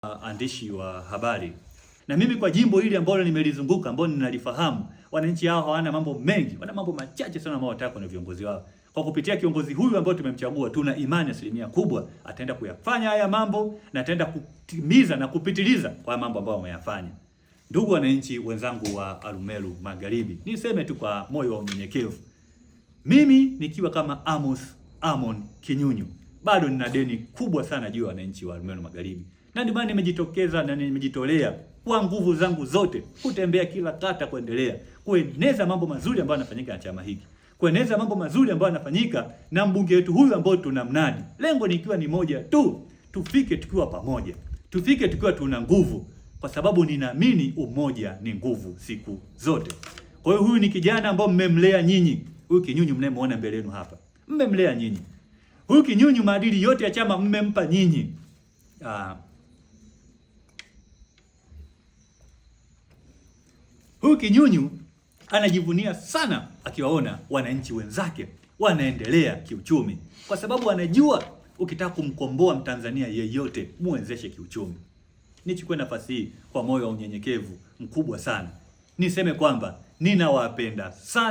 Andishi wa habari. Na mimi kwa jimbo hili ambalo nimelizunguka, ambalo ninalifahamu, wananchi hao hawana mambo mengi, wana mambo machache sana ambao wataka na viongozi wao. Kwa kupitia kiongozi huyu ambao tumemchagua, tuna imani asilimia kubwa ataenda kuyafanya haya mambo na ataenda kutimiza na kupitiliza kwa mambo ambayo wameyafanya. Ndugu wananchi wenzangu wa Arumeru Magharibi, niseme tu kwa moyo wa unyenyekevu, mimi nikiwa kama Amos Amon Kinyunyu, bado nina deni kubwa sana juu ya wananchi wa Arumeru Magharibi. Na ndio maana nimejitokeza na nimejitolea kwa nguvu zangu zote kutembea kila kata, kuendelea kueneza mambo mazuri ambayo yanafanyika na chama hiki, kueneza mambo mazuri ambayo yanafanyika na mbunge wetu huyu ambao tunamnadi. Lengo nikiwa ni moja tu, tufike tukiwa pamoja, tufike tukiwa tuna nguvu, kwa sababu ninaamini umoja ni nguvu siku zote. Kwa hiyo huyu ni kijana ambao mmemlea nyinyi, huyu Kinyunyu mnayemuona mbele yenu hapa, mmemlea nyinyi. Huyu Kinyunyu maadili yote ya chama mmempa nyinyi. Huyu Kinyunyu anajivunia sana akiwaona wananchi wenzake wanaendelea kiuchumi, kwa sababu anajua ukitaka kumkomboa Mtanzania yeyote muwezeshe kiuchumi. Nichukue nafasi hii kwa moyo wa unyenyekevu mkubwa sana niseme kwamba ninawapenda sana.